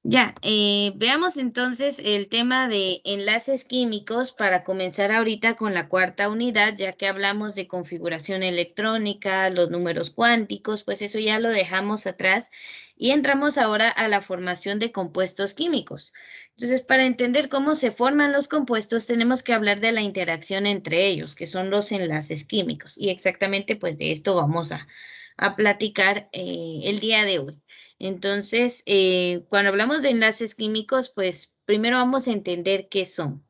Ya, veamos entonces el tema de enlaces químicos para comenzar ahorita con la cuarta unidad, ya que hablamos de configuración electrónica, los números cuánticos, pues eso ya lo dejamos atrás y entramos ahora a la formación de compuestos químicos. Entonces, para entender cómo se forman los compuestos, tenemos que hablar de la interacción entre ellos, que son los enlaces químicos. Y exactamente, pues de esto vamos a platicar el día de hoy. Entonces, cuando hablamos de enlaces químicos, pues primero vamos a entender qué son.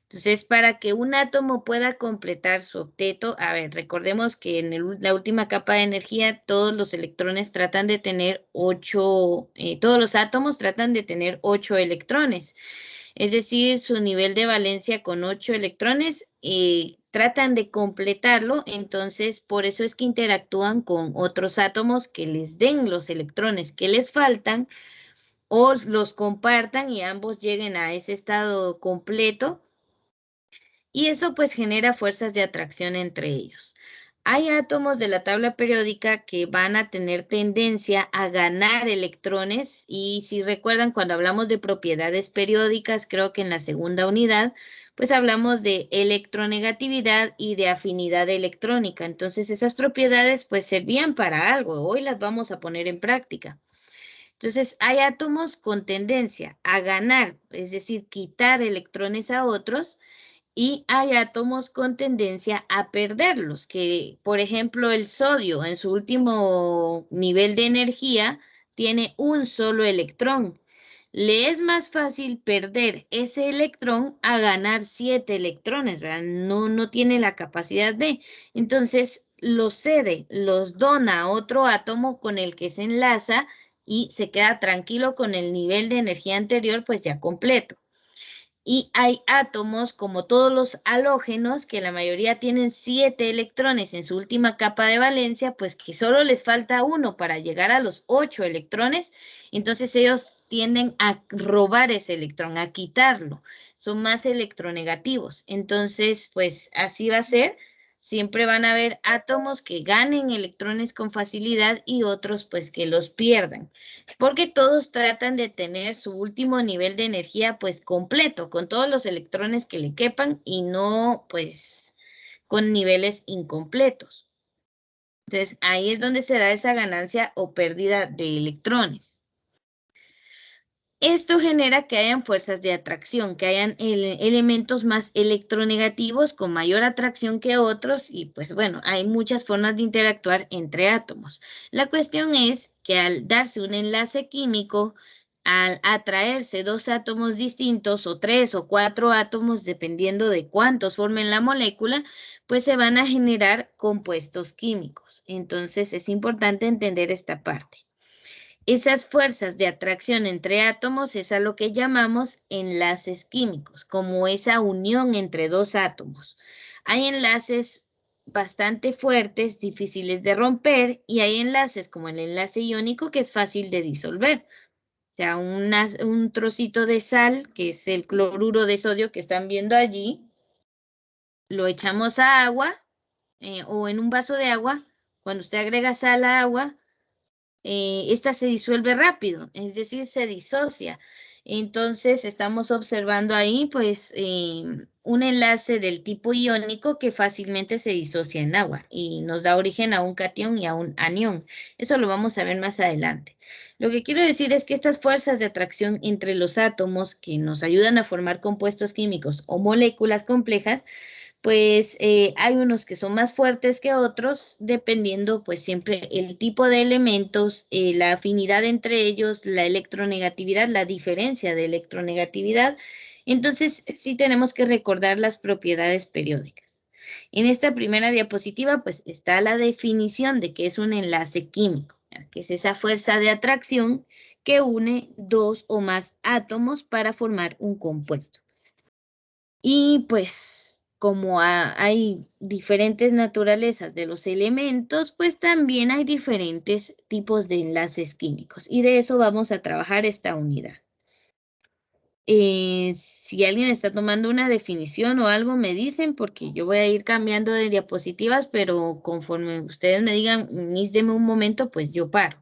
Entonces, para que un átomo pueda completar su octeto, a ver, recordemos que en la última capa de energía todos los electrones tratan de tener todos los átomos tratan de tener 8 electrones. Es decir, su nivel de valencia con 8 electrones, tratan de completarlo, entonces por eso es que interactúan con otros átomos que les den los electrones que les faltan o los compartan y ambos lleguen a ese estado completo, y eso pues genera fuerzas de atracción entre ellos. Hay átomos de la tabla periódica que van a tener tendencia a ganar electrones, y si recuerdan cuando hablamos de propiedades periódicas, creo que en la segunda unidad, pues hablamos de electronegatividad y de afinidad electrónica. Entonces esas propiedades pues servían para algo, hoy las vamos a poner en práctica. Entonces hay átomos con tendencia a ganar, es decir, quitar electrones a otros, y hay átomos con tendencia a perderlos, que por ejemplo el sodio en su último nivel de energía tiene un solo electrón. Le es más fácil perder ese electrón a ganar 7 electrones, ¿verdad? No tiene la capacidad de. Entonces los cede, los dona a otro átomo con el que se enlaza y se queda tranquilo con el nivel de energía anterior, pues ya completo. Y hay átomos como todos los halógenos, que la mayoría tienen 7 electrones en su última capa de valencia, pues que solo les falta uno para llegar a los 8 electrones. Entonces ellos tienden a robar ese electrón, a quitarlo. Son más electronegativos. Entonces, pues así va a ser. Siempre van a haber átomos que ganen electrones con facilidad y otros pues que los pierdan, porque todos tratan de tener su último nivel de energía pues completo, con todos los electrones que le quepan y no pues con niveles incompletos. Entonces ahí es donde se da esa ganancia o pérdida de electrones. Esto genera que hayan fuerzas de atracción, que hayan elementos más electronegativos con mayor atracción que otros, y pues bueno, hay muchas formas de interactuar entre átomos. La cuestión es que al darse un enlace químico, al atraerse dos átomos distintos o 3 o 4 átomos, dependiendo de cuántos formen la molécula, pues se van a generar compuestos químicos. Entonces es importante entender esta parte. Esas fuerzas de atracción entre átomos es a lo que llamamos enlaces químicos, como esa unión entre dos átomos. Hay enlaces bastante fuertes, difíciles de romper, y hay enlaces como el enlace iónico que es fácil de disolver. O sea, un trocito de sal, que es el cloruro de sodio que están viendo allí, lo echamos a agua, o en un vaso de agua. Cuando usted agrega sal a agua, esta se disuelve rápido, es decir, se disocia. Entonces, estamos observando ahí, pues, un enlace del tipo iónico que fácilmente se disocia en agua y nos da origen a un catión y a un anión. Eso lo vamos a ver más adelante. Lo que quiero decir es que estas fuerzas de atracción entre los átomos que nos ayudan a formar compuestos químicos o moléculas complejas, pues hay unos que son más fuertes que otros, dependiendo pues siempre el tipo de elementos, la afinidad entre ellos, la electronegatividad, la diferencia de electronegatividad. Entonces sí tenemos que recordar las propiedades periódicas. En esta primera diapositiva pues está la definición de qué es un enlace químico, ¿ya? Que es esa fuerza de atracción que une dos o más átomos para formar un compuesto. Y pues como hay diferentes naturalezas de los elementos, pues también hay diferentes tipos de enlaces químicos. Y de eso vamos a trabajar esta unidad. Si alguien está tomando una definición o algo, me dicen, porque yo voy a ir cambiando de diapositivas, pero conforme ustedes me digan, Miss, deme un momento, pues yo paro.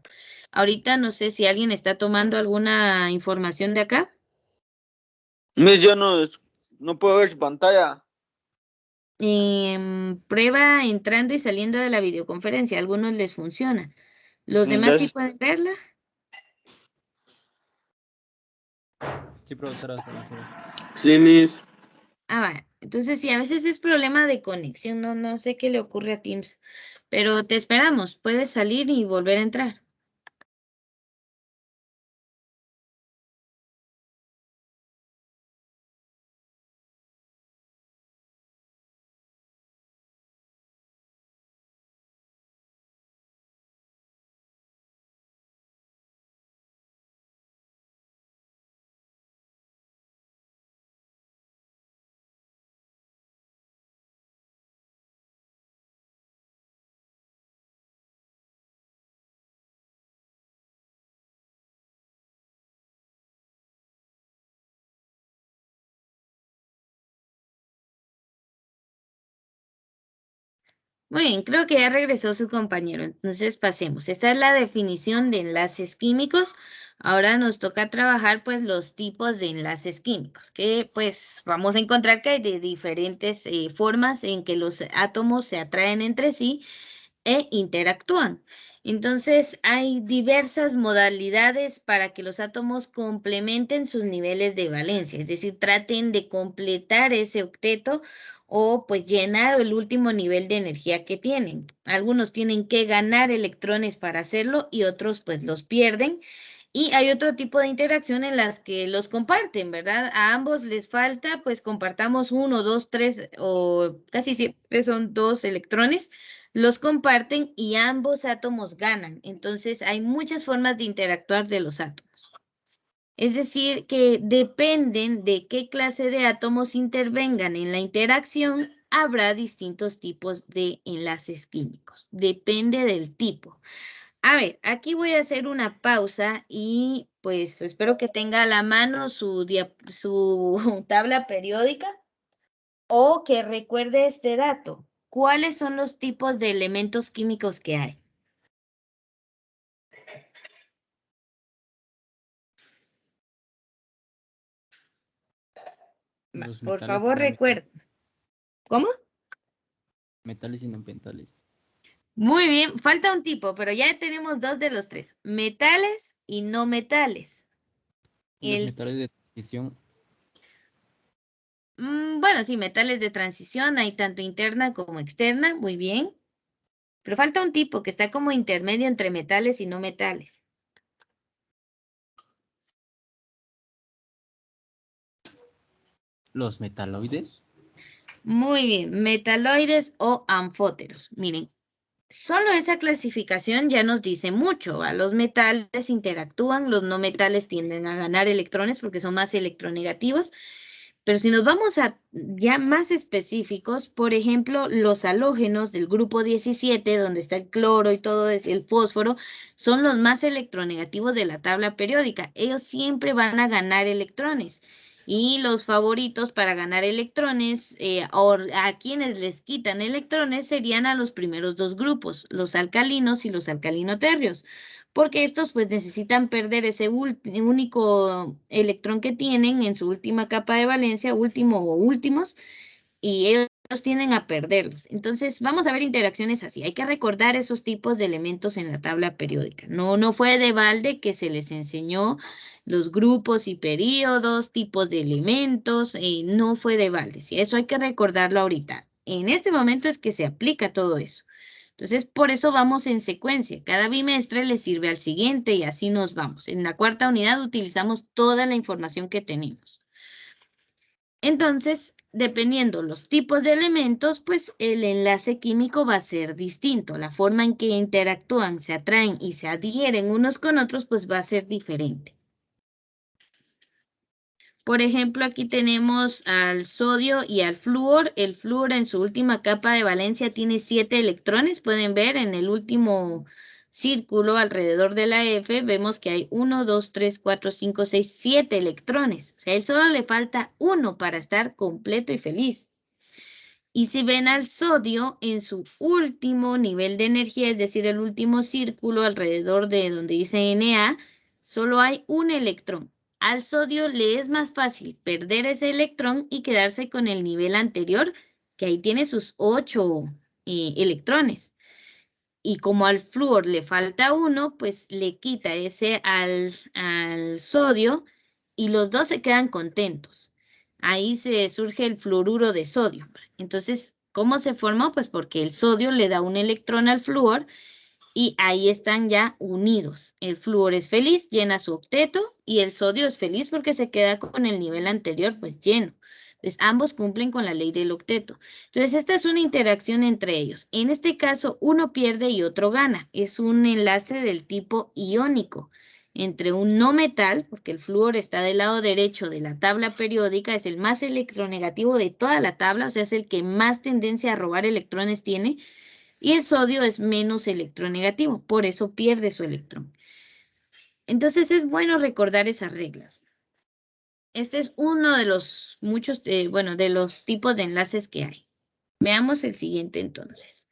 Ahorita no sé si alguien está tomando alguna información de acá. Miss, yo no puedo ver su pantalla. Prueba entrando y saliendo de la videoconferencia. A algunos les funciona. ¿Los demás sí pueden verla? Sí, profesora. Sí, Miss. Ah, va. Entonces sí, a veces es problema de conexión. No sé qué le ocurre a Teams. Pero te esperamos. Puedes salir y volver a entrar. Muy bien, creo que ya regresó su compañero. Entonces pasemos. Esta es la definición de enlaces químicos. Ahora nos toca trabajar pues los tipos de enlaces químicos, que pues vamos a encontrar que hay de diferentes formas en que los átomos se atraen entre sí e interactúan. Entonces, hay diversas modalidades para que los átomos complementen sus niveles de valencia, es decir, traten de completar ese octeto o pues llenar el último nivel de energía que tienen. Algunos tienen que ganar electrones para hacerlo y otros pues los pierden. Y hay otro tipo de interacción en las que los comparten, ¿verdad? A ambos les falta, pues compartamos uno, dos, tres o casi siempre son dos electrones, los comparten y ambos átomos ganan. Entonces hay muchas formas de interactuar de los átomos. Es decir, que dependen de qué clase de átomos intervengan en la interacción, habrá distintos tipos de enlaces químicos. Depende del tipo. A ver, aquí voy a hacer una pausa y pues espero que tenga a la mano su tabla periódica o que recuerde este dato. ¿Cuáles son los tipos de elementos químicos que hay? Los Por metales favor, y no metales. recuerden. ¿Cómo? Metales y no metales. Muy bien, falta un tipo, pero ya tenemos dos de los tres. Metales y no metales. Y los El, metales de transición. bueno, sí, metales de transición, hay tanto interna como externa, muy bien. Pero falta un tipo que está como intermedio entre metales y no metales. Los metaloides. Muy bien, metaloides o anfóteros. Miren, solo esa clasificación ya nos dice mucho. ¿Va? Los metales interactúan, los no metales tienden a ganar electrones porque son más electronegativos. Pero si nos vamos a ya más específicos, por ejemplo, los halógenos del grupo 17, donde está el cloro y todo es el fósforo, son los más electronegativos de la tabla periódica. Ellos siempre van a ganar electrones. Y los favoritos para ganar electrones, o a quienes les quitan electrones, serían a los primeros dos grupos, los alcalinos y los alcalinoterrios, porque estos pues necesitan perder ese único electrón que tienen en su última capa de valencia, último o últimos, y ellos tienden a perderlos. Entonces, vamos a ver interacciones así. Hay que recordar esos tipos de elementos en la tabla periódica. No fue de balde que se les enseñó los grupos y períodos, tipos de elementos, no fue de balde. Sí, eso hay que recordarlo ahorita. En este momento es que se aplica todo eso. Entonces, por eso vamos en secuencia. Cada bimestre le sirve al siguiente y así nos vamos. En la cuarta unidad utilizamos toda la información que tenemos. Entonces, dependiendo los tipos de elementos, pues el enlace químico va a ser distinto. La forma en que interactúan, se atraen y se adhieren unos con otros, pues va a ser diferente. Por ejemplo, aquí tenemos al sodio y al flúor. El flúor en su última capa de valencia tiene 7 electrones. Pueden ver en el último círculo alrededor de la F, vemos que hay 1, 2, 3, 4, 5, 6, 7 electrones. O sea, a él solo le falta uno para estar completo y feliz. Y si ven al sodio en su último nivel de energía, es decir, el último círculo alrededor de donde dice Na, solo hay un electrón. Al sodio le es más fácil perder ese electrón y quedarse con el nivel anterior, que ahí tiene sus 8 electrones. Y como al flúor le falta uno, pues le quita ese al sodio y los dos se quedan contentos. Ahí se surge el fluoruro de sodio. Entonces, ¿cómo se formó? Pues porque el sodio le da un electrón al flúor y ahí están ya unidos. El flúor es feliz, llena su octeto, y el sodio es feliz porque se queda con el nivel anterior pues lleno. Entonces, ambos cumplen con la ley del octeto. Entonces, esta es una interacción entre ellos. En este caso, uno pierde y otro gana. Es un enlace del tipo iónico entre un no metal, porque el flúor está del lado derecho de la tabla periódica, es el más electronegativo de toda la tabla, o sea, es el que más tendencia a robar electrones tiene, y el sodio es menos electronegativo, por eso pierde su electrón. Entonces, es bueno recordar esas reglas. Este es uno de los muchos, de los tipos de enlaces que hay. Veamos el siguiente entonces.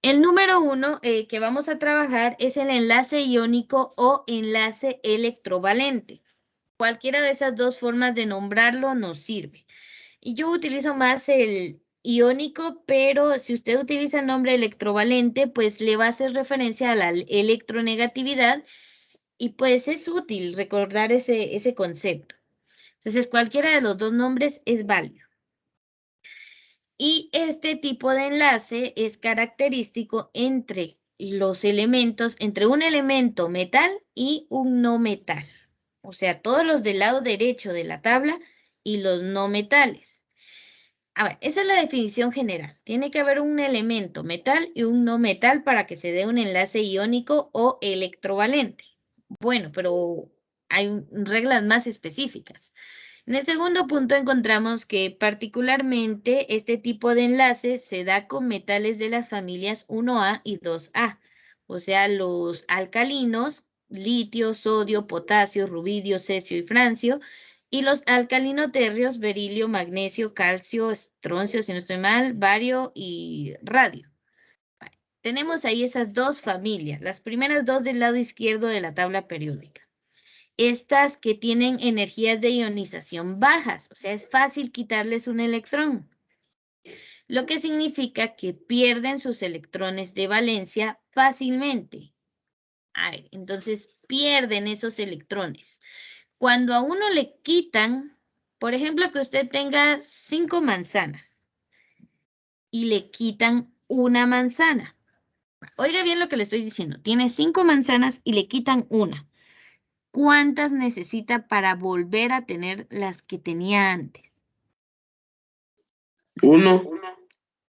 El número 1 que vamos a trabajar es el enlace iónico o enlace electrovalente. Cualquiera de esas dos formas de nombrarlo nos sirve. Y yo utilizo más el iónico, pero si usted utiliza el nombre electrovalente, pues le va a hacer referencia a la electronegatividad y pues es útil recordar ese concepto. Entonces, cualquiera de los dos nombres es válido. Y este tipo de enlace es característico entre los elementos, entre un elemento metal y un no metal. O sea, todos los del lado derecho de la tabla y los no metales. A ver, esa es la definición general. Tiene que haber un elemento metal y un no metal para que se dé un enlace iónico o electrovalente. Bueno, pero hay reglas más específicas. En el segundo punto encontramos que particularmente este tipo de enlace se da con metales de las familias 1A y 2A, o sea, los alcalinos, litio, sodio, potasio, rubidio, cesio y francio, y los alcalinoterrios, berilio, magnesio, calcio, estroncio, si no estoy mal, bario y radio. Vale. Tenemos ahí esas dos familias, las primeras dos del lado izquierdo de la tabla periódica. Estas que tienen energías de ionización bajas, o sea, es fácil quitarles un electrón, lo que significa que pierden sus electrones de valencia fácilmente. A ver, entonces pierden esos electrones. Cuando a uno le quitan, por ejemplo, que usted tenga 5 manzanas y le quitan una manzana. Oiga bien lo que le estoy diciendo. Tiene 5 manzanas y le quitan una. ¿Cuántas necesita para volver a tener las que tenía antes? Uno.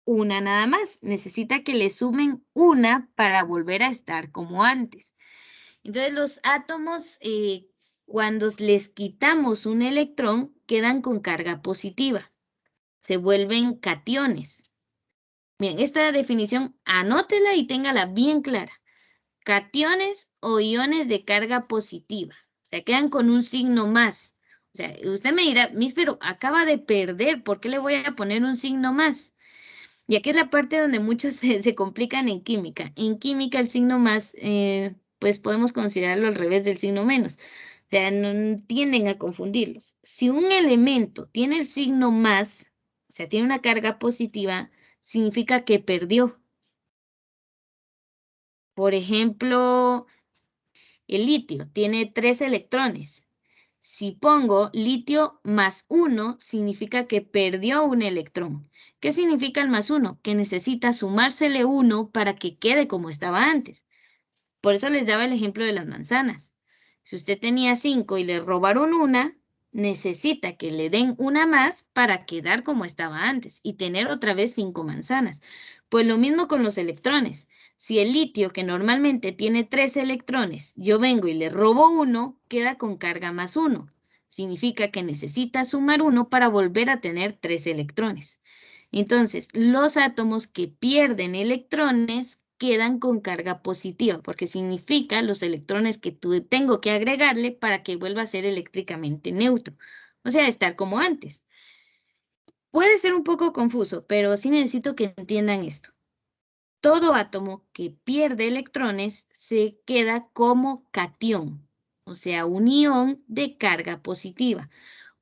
Una nada más. Necesita que le sumen una para volver a estar como antes. Entonces los átomos, cuando les quitamos un electrón, quedan con carga positiva. Se vuelven cationes. Bien, esta definición anótela y téngala bien clara. Cationes o iones de carga positiva. O sea, quedan con un signo más. O sea, usted me dirá, Miss, pero acaba de perder, ¿por qué le voy a poner un signo más? Y aquí es la parte donde muchos se complican en química. En química el signo más, pues podemos considerarlo al revés del signo menos. O sea, no tienden a confundirlos. Si un elemento tiene el signo más, o sea, tiene una carga positiva, significa que perdió. Por ejemplo, el litio tiene 3 electrones. Si pongo litio más 1, significa que perdió un electrón. ¿Qué significa el más 1? Que necesita sumársele 1 para que quede como estaba antes. Por eso les daba el ejemplo de las manzanas. Si usted tenía 5 y le robaron una, necesita que le den una más para quedar como estaba antes y tener otra vez 5 manzanas. Pues lo mismo con los electrones. Si el litio, que normalmente tiene 3 electrones, yo vengo y le robo uno, queda con carga más 1. Significa que necesita sumar 1 para volver a tener 3 electrones. Entonces, los átomos que pierden electrones quedan con carga positiva, porque significa los electrones que tengo que agregarle para que vuelva a ser eléctricamente neutro. O sea, estar como antes. Puede ser un poco confuso, pero sí necesito que entiendan esto. Todo átomo que pierde electrones se queda como catión, o sea, un ion de carga positiva.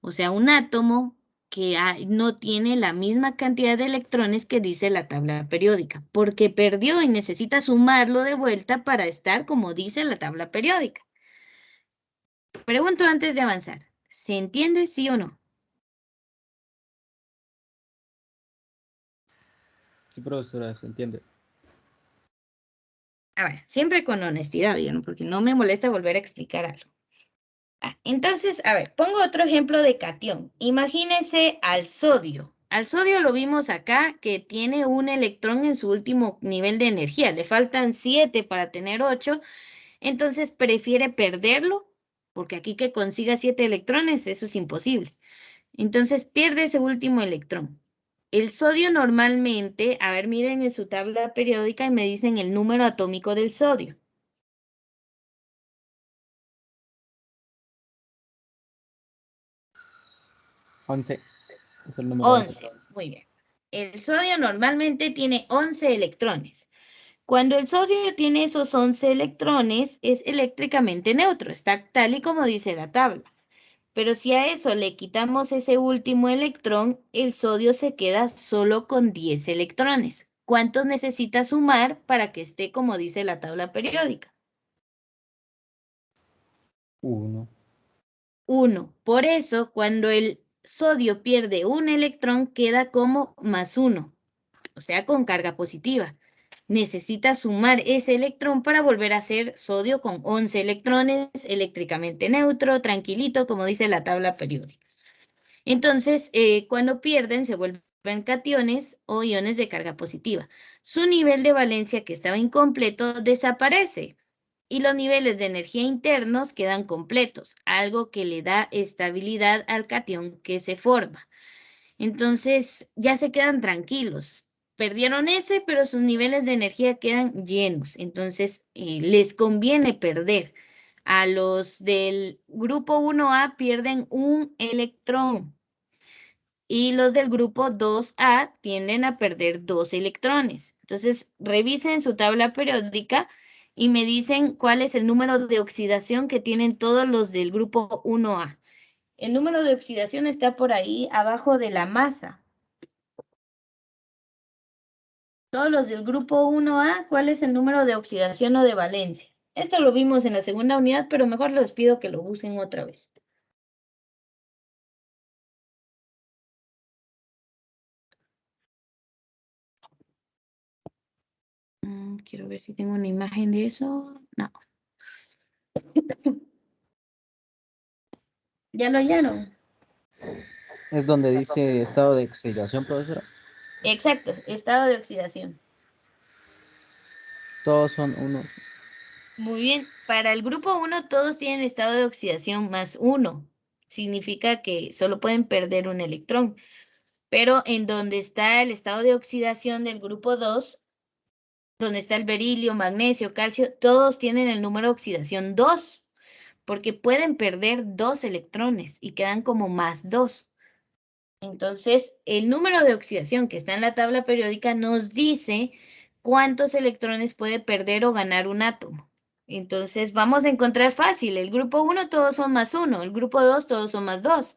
O sea, un átomo que no tiene la misma cantidad de electrones que dice la tabla periódica, porque perdió y necesita sumarlo de vuelta para estar como dice la tabla periódica. Pregunto antes de avanzar, ¿se entiende sí o no? Sí, profesora, se entiende. A ver, siempre con honestidad, ¿no? Porque no me molesta volver a explicar algo. Entonces, a ver, pongo otro ejemplo de catión. Imagínese al sodio. Al sodio lo vimos acá que tiene un electrón en su último nivel de energía. Le faltan 7 para tener 8. Entonces prefiere perderlo, porque aquí que consiga 7 electrones, eso es imposible. Entonces pierde ese último electrón. El sodio normalmente, a ver, miren en su tabla periódica y me dicen el número atómico del sodio. 11 es el número 11. 11, muy bien. El sodio normalmente tiene 11 electrones. Cuando el sodio tiene esos 11 electrones, es eléctricamente neutro, está tal y como dice la tabla. Pero si a eso le quitamos ese último electrón, el sodio se queda solo con 10 electrones. ¿Cuántos necesita sumar para que esté como dice la tabla periódica? 1. 1. Por eso, cuando el sodio pierde un electrón, queda como +1, o sea, con carga positiva. Necesita sumar ese electrón para volver a ser sodio con 11 electrones, eléctricamente neutro, tranquilito, como dice la tabla periódica. Entonces, cuando pierden, se vuelven cationes o iones de carga positiva. Su nivel de valencia que estaba incompleto desaparece y los niveles de energía internos quedan completos, algo que le da estabilidad al catión que se forma. Entonces, ya se quedan tranquilos. Perdieron ese, pero sus niveles de energía quedan llenos. Entonces, les conviene perder. A los del grupo 1A pierden un electrón y los del grupo 2A tienden a perder 2 electrones. Entonces, revisen su tabla periódica y me dicen cuál es el número de oxidación que tienen todos los del grupo 1A. El número de oxidación está por ahí abajo de la masa. Todos los del grupo 1A, ¿cuál es el número de oxidación o de valencia? Esto lo vimos en la segunda unidad, pero mejor les pido que lo usen otra vez. Quiero ver si tengo una imagen de eso. No. ¿Ya lo hallaron? Es donde dice estado de oxidación, profesora. Exacto, estado de oxidación. Todos son 1. Muy bien. Para el grupo 1 todos tienen estado de oxidación +1. Significa que solo pueden perder un electrón. Pero en donde está el estado de oxidación del grupo 2, donde está el berilio, magnesio, calcio, todos tienen el número de oxidación 2, porque pueden perder 2 electrones y quedan como +2. Entonces, el número de oxidación que está en la tabla periódica nos dice cuántos electrones puede perder o ganar un átomo. Entonces, vamos a encontrar fácil. El grupo 1 todos son +1, el grupo 2 todos son +2.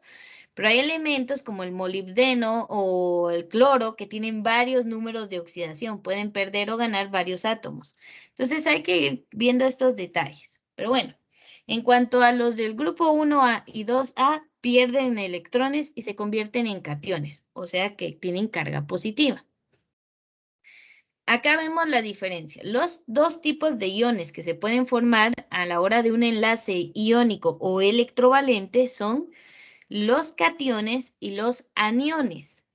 Pero hay elementos como el molibdeno o el cloro que tienen varios números de oxidación, pueden perder o ganar varios átomos. Entonces hay que ir viendo estos detalles. Pero bueno, en cuanto a los del grupo 1A y 2A, pierden electrones y se convierten en cationes, o sea que tienen carga positiva. Acá vemos la diferencia. Los dos tipos de iones que se pueden formar a la hora de un enlace iónico o electrovalente son los cationes y los aniones.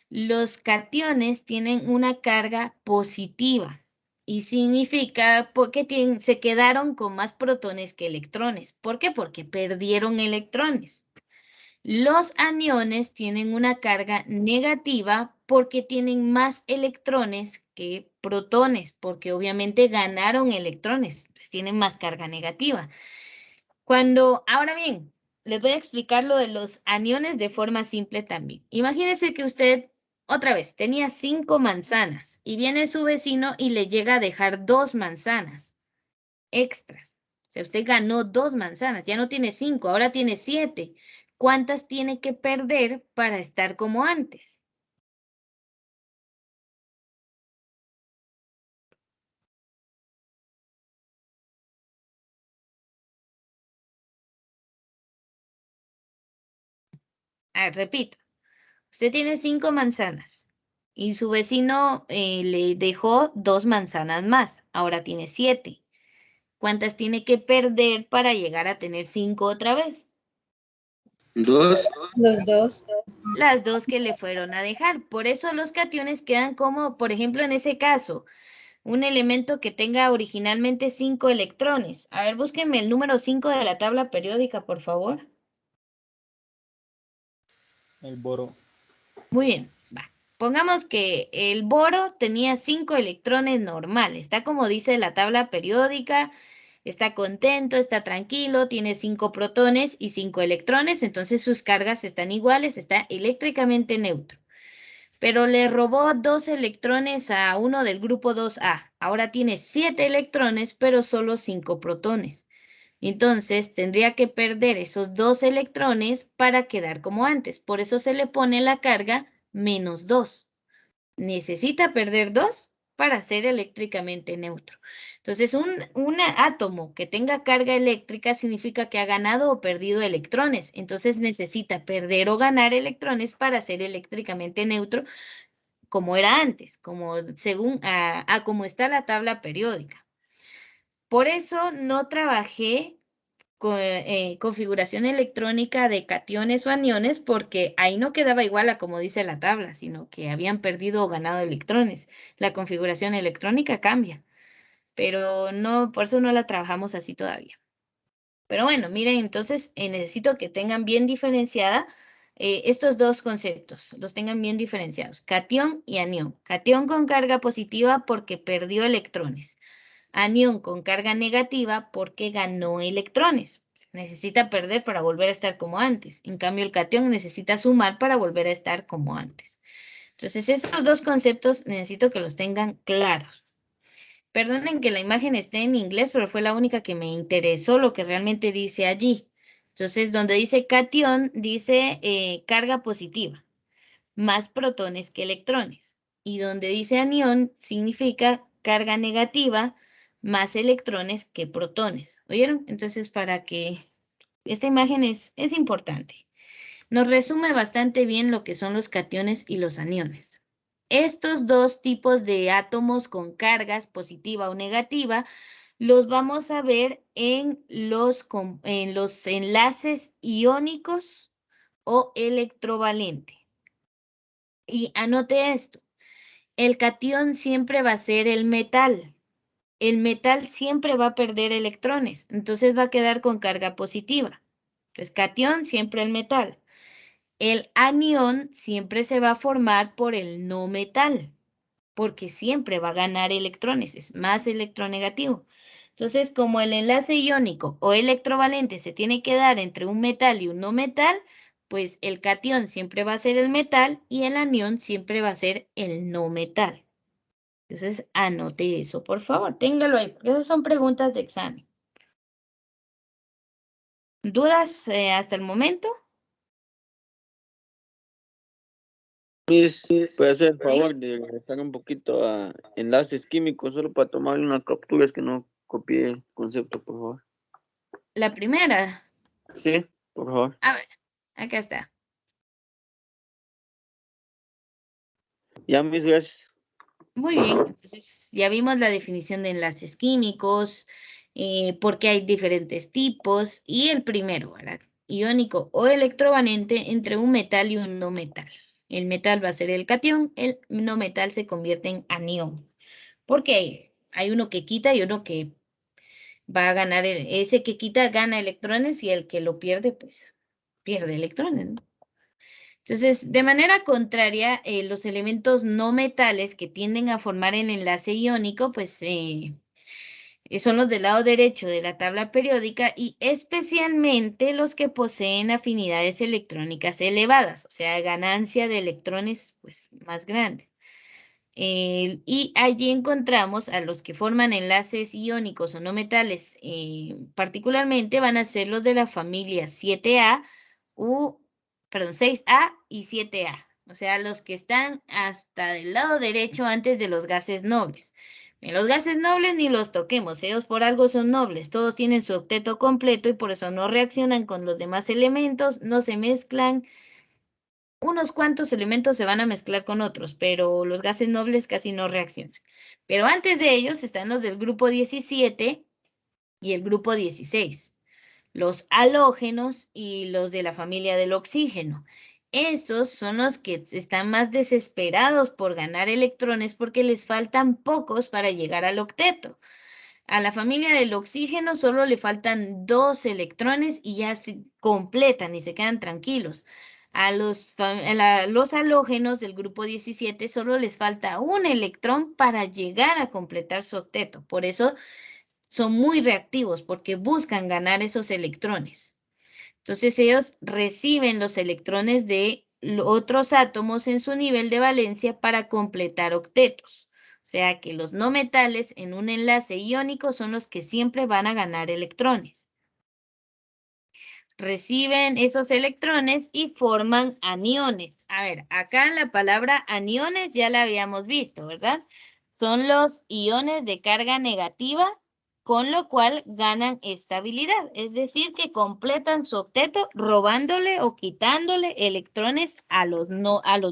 Los cationes tienen una carga positiva y significa porque se quedaron con más protones que electrones. ¿Por qué? Porque perdieron electrones. Los aniones tienen una carga negativa porque tienen más electrones que protones, porque obviamente ganaron electrones, entonces tienen más carga negativa. Ahora bien, les voy a explicar lo de los aniones de forma simple también. Imagínese que usted, otra vez, tenía 5 manzanas y viene su vecino y le llega a dejar 2 manzanas extras. O sea, usted ganó 2 manzanas, ya no tiene 5, ahora tiene 7. ¿Cuántas tiene que perder para estar como antes? Repito, usted tiene 5 manzanas y su vecino le dejó 2 manzanas más, ahora tiene 7. ¿Cuántas tiene que perder para llegar a tener 5 otra vez? 2. Los 2. Las 2 que le fueron a dejar. Por eso los cationes quedan como, por ejemplo, en ese caso, un elemento que tenga originalmente 5 electrones. A ver, búsquenme el número 5 de la tabla periódica, por favor. El boro. Muy bien, va. Pongamos que el boro tenía 5 electrones normales. Está como dice la tabla periódica. Está contento, está tranquilo, tiene 5 protones y 5 electrones, entonces sus cargas están iguales, está eléctricamente neutro. Pero le robó 2 electrones a uno del grupo 2A. Ahora tiene 7 electrones, pero solo 5 protones. Entonces tendría que perder esos 2 electrones para quedar como antes. Por eso se le pone la carga -2. Necesita perder 2 para ser eléctricamente neutro. Entonces, un átomo que tenga carga eléctrica significa que ha ganado o perdido electrones. Entonces, necesita perder o ganar electrones para ser eléctricamente neutro, como era antes, como según como está la tabla periódica. Por eso no trabajé con configuración electrónica de cationes o aniones, porque ahí no quedaba igual a como dice la tabla, sino que habían perdido o ganado electrones. La configuración electrónica cambia, pero no, por eso no la trabajamos así todavía. Pero bueno, miren, entonces necesito que tengan bien diferenciada estos dos conceptos, los tengan bien diferenciados, catión y anión. Catión con carga positiva porque perdió electrones. Anión con carga negativa porque ganó electrones. Necesita perder para volver a estar como antes. En cambio, el catión necesita sumar para volver a estar como antes. Entonces, estos dos conceptos necesito que los tengan claros. Perdonen que la imagen esté en inglés, pero fue la única que me interesó lo que realmente dice allí. Entonces, donde dice catión, dice carga positiva, más protones que electrones. Y donde dice anión, significa carga negativa, más electrones que protones. ¿Oyeron? Entonces, para que esta imagen es importante. Nos resume bastante bien lo que son los cationes y los aniones. Estos dos tipos de átomos con cargas positiva o negativa los vamos a ver en los enlaces iónicos o electrovalente. Y anote esto, el catión siempre va a ser el metal. El metal siempre va a perder electrones, entonces va a quedar con carga positiva. Entonces, catión siempre el metal. El anión siempre se va a formar por el no metal, porque siempre va a ganar electrones, es más electronegativo. Entonces, como el enlace iónico o electrovalente se tiene que dar entre un metal y un no metal, pues el catión siempre va a ser el metal y el anión siempre va a ser el no metal. Entonces, anote eso, por favor, téngalo ahí, porque esas son preguntas de examen. ¿Dudas hasta el momento? Miss, puede hacer el favor de regresar un poquito a enlaces químicos, solo para tomar unas capturas que no copié el concepto, por favor. La primera. Sí, por favor. A ver, acá está. Ya, Miss, gracias. Muy bien, entonces ya vimos la definición de enlaces químicos, porque hay diferentes tipos, y el primero, ¿verdad? Iónico o electrovalente entre un metal y un no metal. El metal va a ser el catión, el no metal se convierte en anión, porque hay uno que quita y uno que va a ganar, ese que quita gana electrones y el que lo pierde, pues pierde electrones, ¿no? Entonces, de manera contraria, los elementos no metales que tienden a formar el enlace iónico, pues Son los del lado derecho de la tabla periódica y especialmente los que poseen afinidades electrónicas elevadas, o sea, ganancia de electrones pues, más grande. Y allí encontramos a los que forman enlaces iónicos o no metales, particularmente van a ser los de la familia 6A y 7A, o sea, los que están hasta del lado derecho antes de los gases nobles. Los gases nobles ni los toquemos, ellos por algo son nobles, todos tienen su octeto completo y por eso no reaccionan con los demás elementos, no se mezclan. Unos cuantos elementos se van a mezclar con otros, pero los gases nobles casi no reaccionan. Pero antes de ellos están los del grupo 17 y el grupo 16, los halógenos y los de la familia del oxígeno. Estos son los que están más desesperados por ganar electrones porque les faltan pocos para llegar al octeto. A la familia del oxígeno solo le faltan 2 electrones y ya se completan y se quedan tranquilos. A los halógenos del grupo 17 solo les falta un electrón para llegar a completar su octeto. Por eso son muy reactivos porque buscan ganar esos electrones. Entonces ellos reciben los electrones de otros átomos en su nivel de valencia para completar octetos. O sea que los no metales en un enlace iónico son los que siempre van a ganar electrones. Reciben esos electrones y forman aniones. A ver, acá la palabra aniones ya la habíamos visto, ¿verdad? Son los iones de carga negativa, con lo cual ganan estabilidad, es decir, que completan su octeto robándole o quitándole electrones a los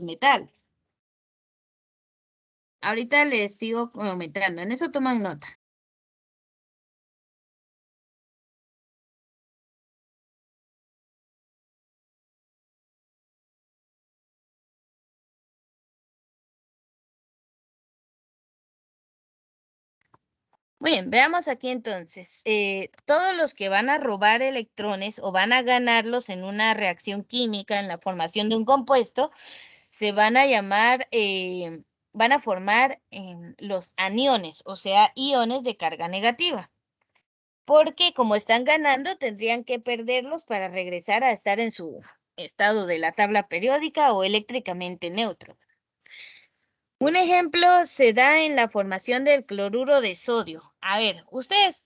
metales. Ahorita les sigo comentando, en eso toman nota. Muy bien, veamos aquí entonces. Todos los que van a robar electrones o van a ganarlos en una reacción química en la formación de un compuesto, se van a llamar, van a formar los aniones, o sea, iones de carga negativa. Porque como están ganando, tendrían que perderlos para regresar a estar en su estado de la tabla periódica o eléctricamente neutro. Un ejemplo se da en la formación del cloruro de sodio. A ver, ustedes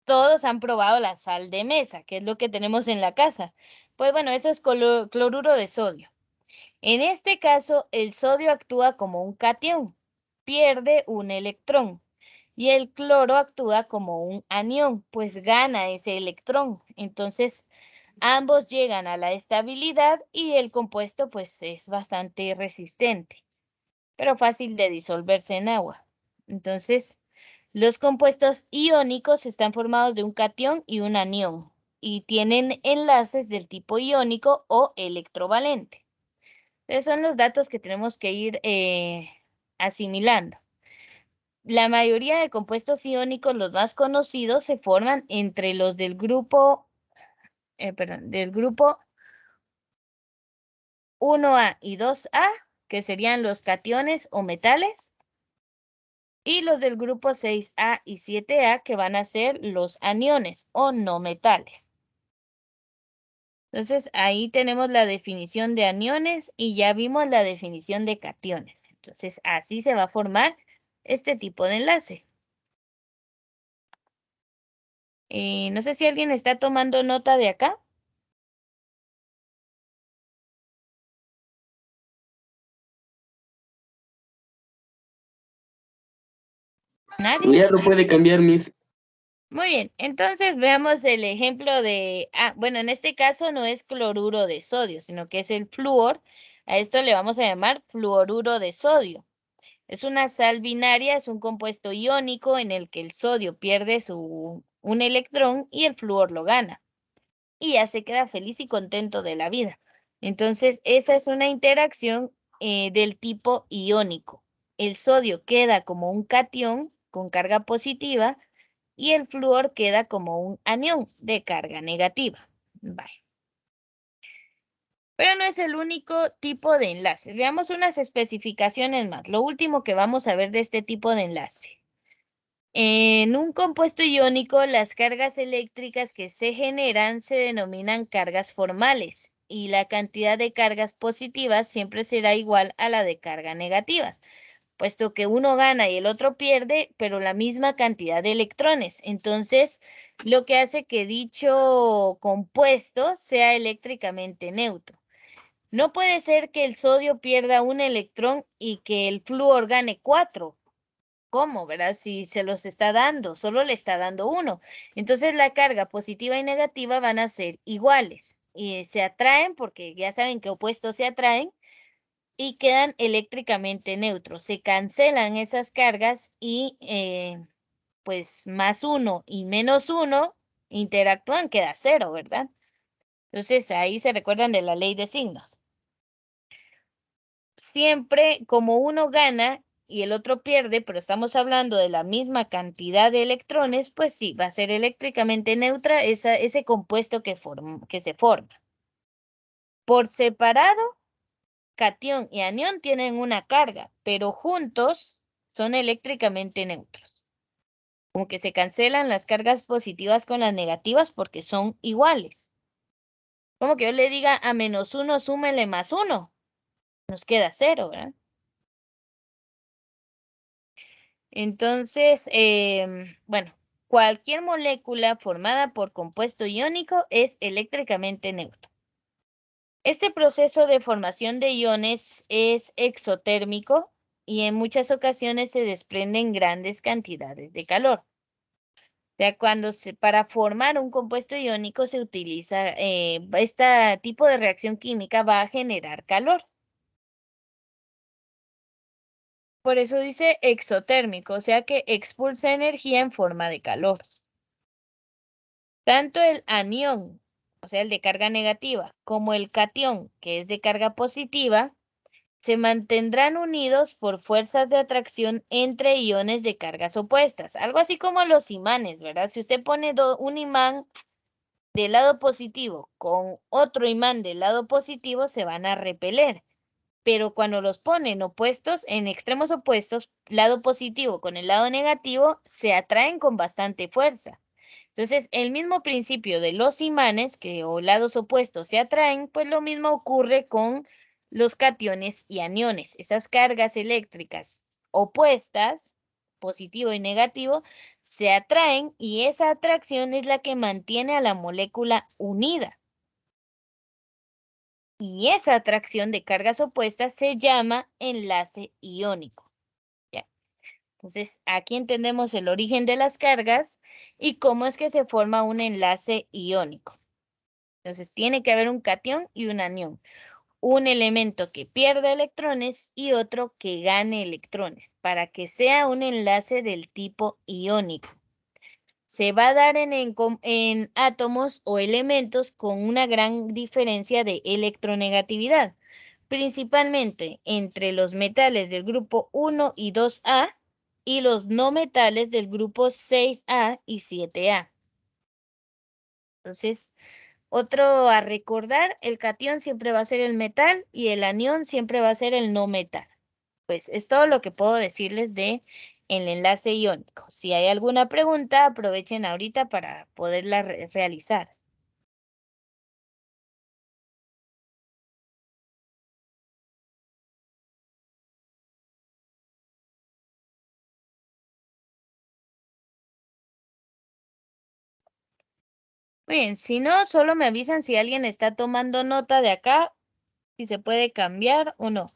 todos han probado la sal de mesa, que es lo que tenemos en la casa. Pues bueno, eso es cloruro de sodio. En este caso, el sodio actúa como un catión, pierde un electrón. Y el cloro actúa como un anión, pues gana ese electrón. Entonces, ambos llegan a la estabilidad y el compuesto pues es bastante resistente, pero fácil de disolverse en agua. Entonces, los compuestos iónicos están formados de un catión y un anión y tienen enlaces del tipo iónico o electrovalente. Esos son los datos que tenemos que ir asimilando. La mayoría de compuestos iónicos, los más conocidos, se forman entre los del grupo 1A y 2A, que serían los cationes o metales, y los del grupo 6A y 7A, que van a ser los aniones o no metales. Entonces, ahí tenemos la definición de aniones y ya vimos la definición de cationes. Entonces, así se va a formar este tipo de enlace. No sé si alguien está tomando nota de acá. ¿Nadie? Ya lo puede cambiar, Miss. Muy bien, entonces veamos el ejemplo de, bueno, en este caso no es cloruro de sodio, sino que es el flúor. A esto le vamos a llamar fluoruro de sodio. Es una sal binaria, es un compuesto iónico en el que el sodio pierde un electrón y el flúor lo gana. Y ya se queda feliz y contento de la vida. Entonces, esa es una interacción del tipo iónico. El sodio queda como un catión con carga positiva y el flúor queda como un anión de carga negativa. Vale. Pero no es el único tipo de enlace. Veamos unas especificaciones más. Lo último que vamos a ver de este tipo de enlace. En un compuesto iónico, las cargas eléctricas que se generan se denominan cargas formales y la cantidad de cargas positivas siempre será igual a la de cargas negativas, puesto que uno gana y el otro pierde, pero la misma cantidad de electrones. Entonces, lo que hace que dicho compuesto sea eléctricamente neutro. No puede ser que el sodio pierda un electrón y que el flúor gane 4. ¿Cómo, verdad? Si se los está dando, solo le está dando uno. Entonces la carga positiva y negativa van a ser iguales y se atraen porque ya saben que opuestos se atraen y quedan eléctricamente neutros. Se cancelan esas cargas y pues más uno y menos uno interactúan, queda cero, ¿verdad? Entonces ahí se recuerdan de la ley de signos. Siempre como uno gana y el otro pierde, pero estamos hablando de la misma cantidad de electrones, pues sí, va a ser eléctricamente neutra ese compuesto que se forma. Por separado, catión y anión tienen una carga, pero juntos son eléctricamente neutros. Como que se cancelan las cargas positivas con las negativas porque son iguales. Como que yo le diga a -1, súmele +1. Nos queda 0, ¿verdad? Entonces, bueno, cualquier molécula formada por compuesto iónico es eléctricamente neutro. Este proceso de formación de iones es exotérmico y en muchas ocasiones se desprenden grandes cantidades de calor. O sea, para formar un compuesto iónico se utiliza, este tipo de reacción química va a generar calor. Por eso dice exotérmico, o sea que expulsa energía en forma de calor. Tanto el anión, o sea, el de carga negativa, como el catión, que es de carga positiva, se mantendrán unidos por fuerzas de atracción entre iones de cargas opuestas. Algo así como los imanes, ¿verdad? Si usted pone un imán del lado positivo con otro imán del lado positivo, se van a repeler. Pero cuando los ponen opuestos, en extremos opuestos, lado positivo con el lado negativo, se atraen con bastante fuerza. Entonces, el mismo principio de los imanes, que o lados opuestos se atraen, pues lo mismo ocurre con los cationes y aniones. Esas cargas eléctricas opuestas, positivo y negativo, se atraen y esa atracción es la que mantiene a la molécula unida. Y esa atracción de cargas opuestas se llama enlace iónico. ¿Ya? Entonces, aquí entendemos el origen de las cargas y cómo es que se forma un enlace iónico. Entonces, tiene que haber un catión y un anión. Un elemento que pierde electrones y otro que gane electrones, para que sea un enlace del tipo iónico. Se va a dar en átomos o elementos con una gran diferencia de electronegatividad, principalmente entre los metales del grupo 1 y 2A y los no metales del grupo 6A y 7A. Entonces, otro a recordar, el catión siempre va a ser el metal y el anión siempre va a ser el no metal. Pues es todo lo que puedo decirles de el enlace iónico. Si hay alguna pregunta, aprovechen ahorita para poderla realizar. Muy bien, si no, solo me avisan si alguien está tomando nota de acá, si se puede cambiar o no.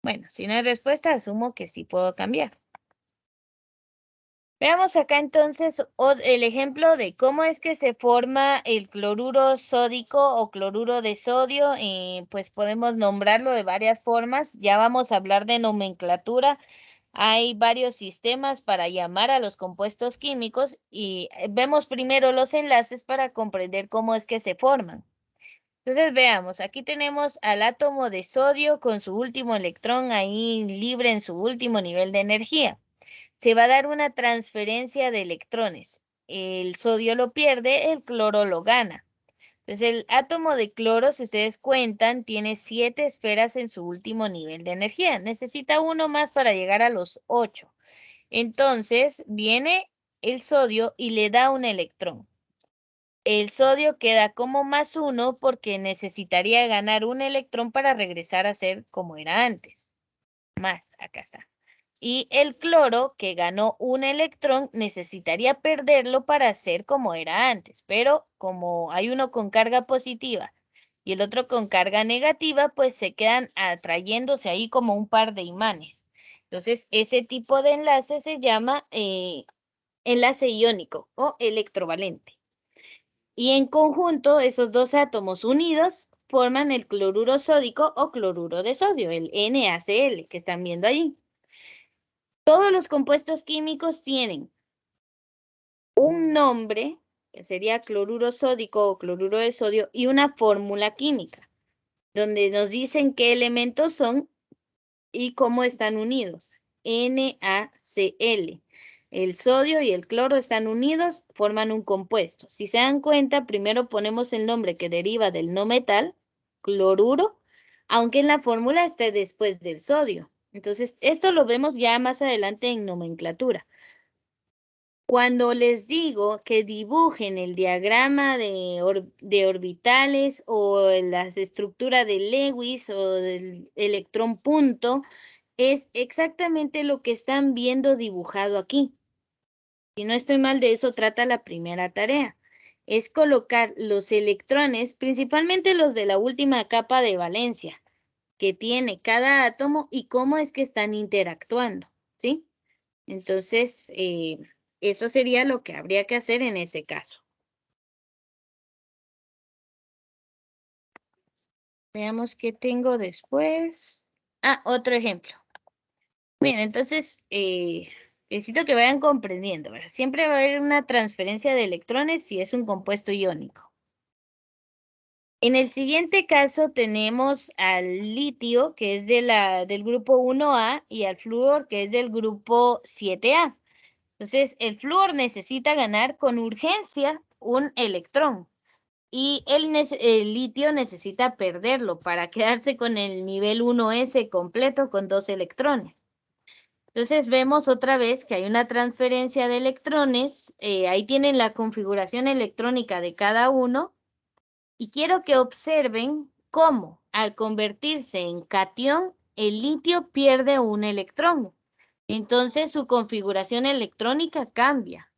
Bueno, si no hay respuesta, asumo que sí puedo cambiar. Veamos acá entonces el ejemplo de cómo es que se forma el cloruro sódico o cloruro de sodio. Pues podemos nombrarlo de varias formas. Ya vamos a hablar de nomenclatura. Hay varios sistemas para llamar a los compuestos químicos y vemos primero los enlaces para comprender cómo es que se forman. Entonces veamos, aquí tenemos al átomo de sodio con su último electrón ahí libre en su último nivel de energía. Se va a dar una transferencia de electrones. el sodio lo pierde, el cloro lo gana. Entonces, el átomo de cloro, si ustedes cuentan, tiene 7 esferas en su último nivel de energía. Necesita uno más para llegar a los 8. Entonces, viene el sodio y le da un electrón. El sodio queda como +1 porque necesitaría ganar un electrón para regresar a ser como era antes. Más, acá está. Y el cloro, que ganó un electrón, necesitaría perderlo para ser como era antes. Pero como hay uno con carga positiva y el otro con carga negativa, pues se quedan atrayéndose ahí como un par de imanes. Entonces, ese tipo de enlace se llama enlace iónico o electrovalente. Y en conjunto, esos dos átomos unidos forman el cloruro sódico o cloruro de sodio, el NaCl, que están viendo allí. Todos los compuestos químicos tienen un nombre, que sería cloruro sódico o cloruro de sodio, y una fórmula química, donde nos dicen qué elementos son y cómo están unidos. NaCl. El sodio y el cloro están unidos, forman un compuesto. Si se dan cuenta, primero ponemos el nombre que deriva del no metal, cloruro, aunque en la fórmula esté después del sodio. Entonces, esto lo vemos ya más adelante en nomenclatura. Cuando les digo que dibujen el diagrama de orbitales o la estructura de Lewis o del electrón punto, es exactamente lo que están viendo dibujado aquí. Si no estoy mal, de eso trata la primera tarea. Es colocar los electrones, principalmente los de la última capa de valencia, que tiene cada átomo y cómo es que están interactuando, ¿sí? Entonces, eso sería lo que habría que hacer en ese caso. Veamos qué tengo después. Ah, otro ejemplo. Bien, entonces, necesito que vayan comprendiendo, ¿verdad? Siempre va a haber una transferencia de electrones si es un compuesto iónico. En el siguiente caso tenemos al litio, que es del grupo 1A, y al flúor, que es del grupo 7A. Entonces, el flúor necesita ganar con urgencia un electrón y el litio necesita perderlo para quedarse con el nivel 1s completo con 2 electrones. Entonces, vemos otra vez que hay una transferencia de electrones. Ahí tienen la configuración electrónica de cada uno. Y quiero que observen cómo al convertirse en catión, el litio pierde un electrón. Entonces su configuración electrónica cambia.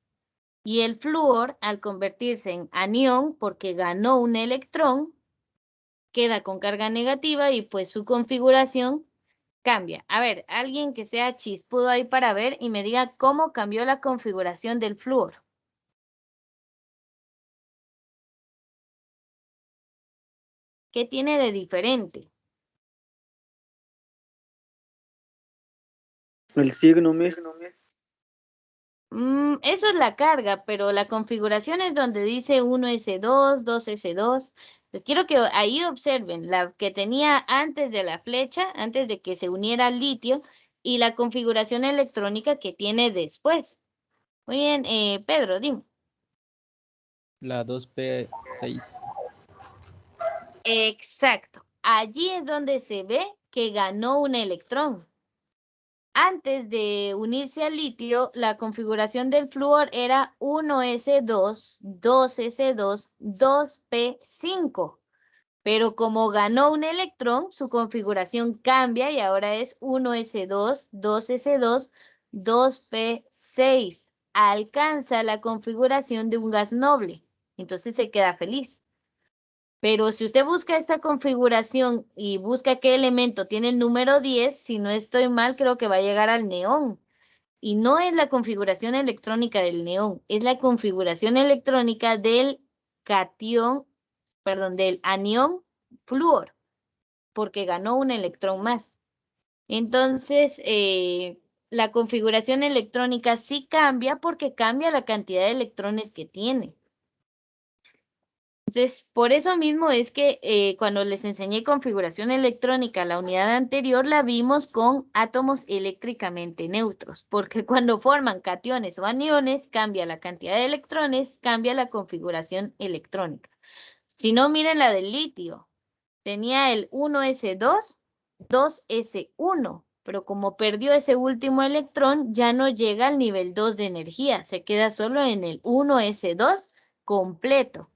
Y el flúor, al convertirse en anión, porque ganó un electrón, queda con carga negativa y pues su configuración cambia. A ver, alguien que sea chispudo ahí para ver y me diga cómo cambió la configuración del flúor. ¿Qué tiene de diferente? El signo mismo. Eso es la carga, pero la configuración es donde dice 1s2, 2s2. Les quiero que ahí observen la que tenía antes de la flecha, antes de que se uniera al litio, y la configuración electrónica que tiene después. Muy bien, Pedro, dime. La 2p6. Exacto. Allí es donde se ve que ganó un electrón. Antes de unirse al litio, la configuración del flúor era 1s2, 2s2, 2p5. Pero como ganó un electrón, su configuración cambia y ahora es 1s2, 2s2, 2p6. Alcanza la configuración de un gas noble. Entonces se queda feliz. Pero si usted busca esta configuración y busca qué elemento tiene el número 10, si no estoy mal, creo que va a llegar al neón. Y no es la configuración electrónica del neón, es la configuración electrónica del catión, perdón, del anión flúor, porque ganó un electrón más. Entonces, la configuración electrónica sí cambia porque cambia la cantidad de electrones que tiene. Entonces, por eso mismo es que cuando les enseñé configuración electrónica, la unidad anterior la vimos con átomos eléctricamente neutros, porque cuando forman cationes o aniones, cambia la cantidad de electrones, cambia la configuración electrónica. Si no, miren la del litio. Tenía el 1s2, 2s1, pero como perdió ese último electrón, ya no llega al nivel 2 de energía, se queda solo en el 1s2 completo.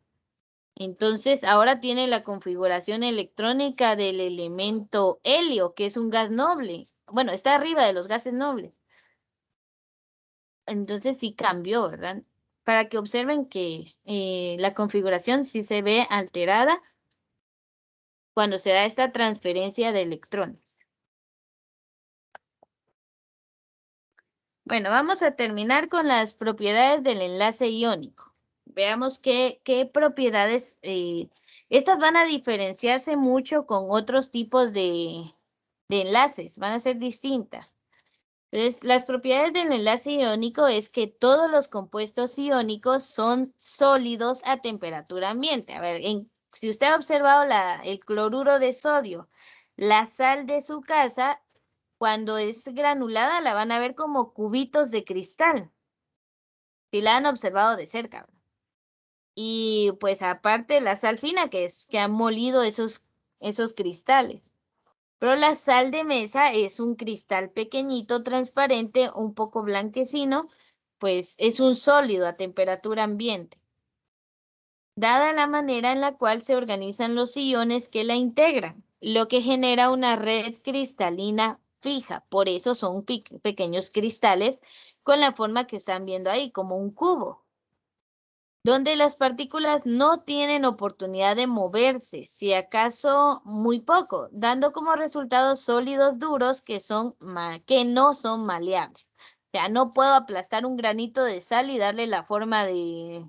Entonces, ahora tiene la configuración electrónica del elemento helio, que es un gas noble. Bueno, está arriba de los gases nobles. Entonces sí cambió, ¿verdad? Para que observen que la configuración sí se ve alterada cuando se da esta transferencia de electrones. Bueno, vamos a terminar con las propiedades del enlace iónico. Veamos qué propiedades, estas van a diferenciarse mucho con otros tipos de enlaces, van a ser distintas. Entonces, las propiedades del enlace iónico es que todos los compuestos iónicos son sólidos a temperatura ambiente. A ver, si usted ha observado el cloruro de sodio, la sal de su casa, cuando es granulada la van a ver como cubitos de cristal, si la han observado de cerca. Y pues aparte la sal fina, que han molido esos cristales. Pero la sal de mesa es un cristal pequeñito, transparente, un poco blanquecino, pues es un sólido a temperatura ambiente. Dada la manera en la cual se organizan los iones que la integran, lo que genera una red cristalina fija. Por eso son pequeños cristales con la forma que están viendo ahí, como un cubo, donde las partículas no tienen oportunidad de moverse, si acaso muy poco, dando como resultado sólidos duros que no son maleables. O sea, no puedo aplastar un granito de sal y darle la forma de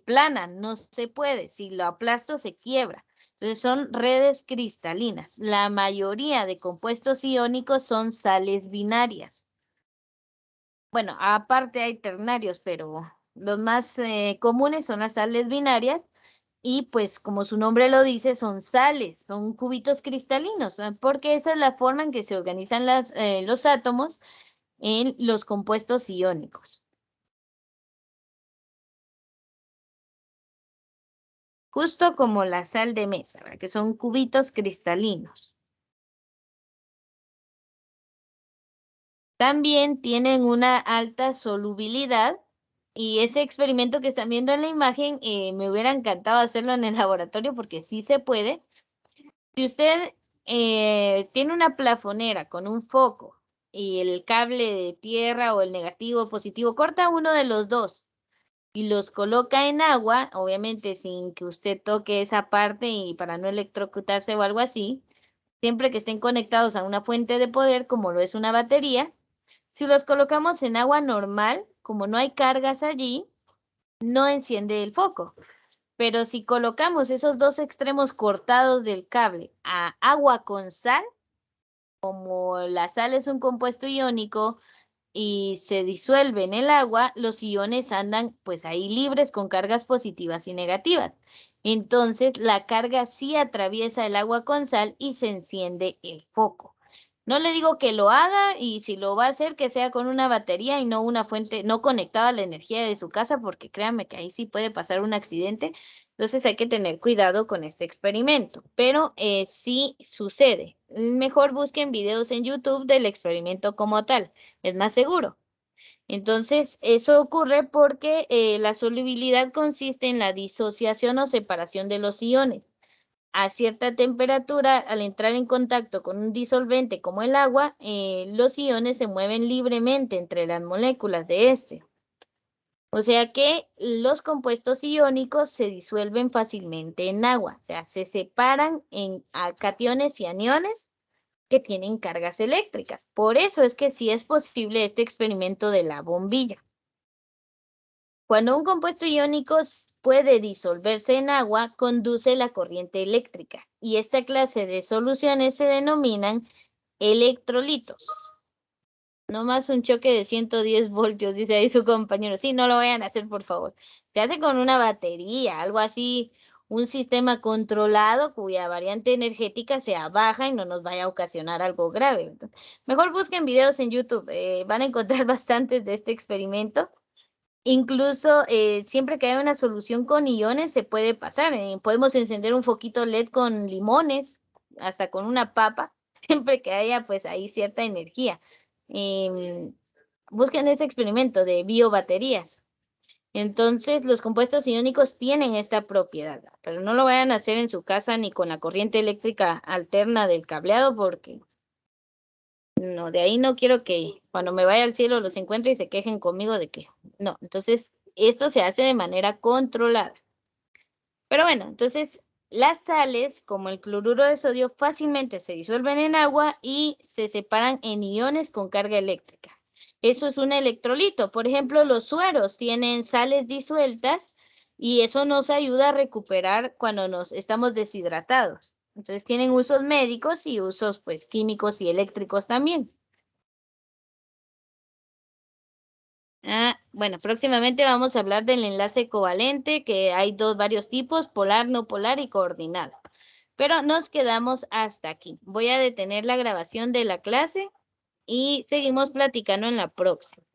plana, no se puede. Si lo aplasto, se quiebra. Entonces son redes cristalinas. La mayoría de compuestos iónicos son sales binarias. Bueno, aparte hay ternarios, pero los más comunes son las sales binarias y pues como su nombre lo dice, son sales, son cubitos cristalinos, ¿verdad? Porque esa es la forma en que se organizan los átomos en los compuestos iónicos. Justo como la sal de mesa, ¿verdad? Que son cubitos cristalinos. También tienen una alta solubilidad y ese experimento que están viendo en la imagen me hubiera encantado hacerlo en el laboratorio porque sí se puede. Si usted tiene una plafonera con un foco y el cable de tierra o el negativo o positivo, corta uno de los dos y los coloca en agua, obviamente sin que usted toque esa parte y para no electrocutarse o algo así, siempre que estén conectados a una fuente de poder como lo es una batería. Si los colocamos en agua normal, como no hay cargas allí, no enciende el foco. Pero si colocamos esos dos extremos cortados del cable a agua con sal, como la sal es un compuesto iónico y se disuelve en el agua, los iones andan pues ahí libres con cargas positivas y negativas. Entonces la carga sí atraviesa el agua con sal y se enciende el foco. No le digo que lo haga y si lo va a hacer que sea con una batería y no una fuente, no conectada a la energía de su casa, porque créanme que ahí sí puede pasar un accidente. Entonces hay que tener cuidado con este experimento, pero sí sucede. Mejor busquen videos en YouTube del experimento como tal, es más seguro. Entonces, eso ocurre porque la solubilidad consiste en la disociación o separación de los iones. A cierta temperatura, al entrar en contacto con un disolvente como el agua, los iones se mueven libremente entre las moléculas de este. O sea que los compuestos iónicos se disuelven fácilmente en agua, o sea, se separan en cationes y aniones que tienen cargas eléctricas. Por eso es que sí es posible este experimento de la bombilla. Cuando un compuesto iónico puede disolverse en agua, conduce la corriente eléctrica y esta clase de soluciones se denominan electrolitos. No más un choque de 110 voltios, dice ahí su compañero. Sí, no lo vayan a hacer, por favor. Se hace con una batería, algo así, un sistema controlado cuya variante energética sea baja y no nos vaya a ocasionar algo grave. Entonces, mejor busquen videos en YouTube, van a encontrar bastantes de este experimento. Incluso siempre que haya una solución con iones se puede pasar. Podemos encender un foquito LED con limones, hasta con una papa, siempre que haya pues ahí cierta energía. Busquen ese experimento de biobaterías. Entonces, los compuestos iónicos tienen esta propiedad, pero no lo vayan a hacer en su casa ni con la corriente eléctrica alterna del cableado porque no, de ahí no quiero que cuando me vaya al cielo los encuentre y se quejen conmigo de que no. Entonces, esto se hace de manera controlada. Pero bueno, entonces las sales, como el cloruro de sodio, fácilmente se disuelven en agua y se separan en iones con carga eléctrica. Eso es un electrolito. Por ejemplo, los sueros tienen sales disueltas y eso nos ayuda a recuperar cuando nos estamos deshidratados. Entonces tienen usos médicos y usos pues químicos y eléctricos también. Bueno, próximamente vamos a hablar del enlace covalente, que hay varios tipos, polar, no polar y coordinado. Pero nos quedamos hasta aquí. Voy a detener la grabación de la clase y seguimos platicando en la próxima.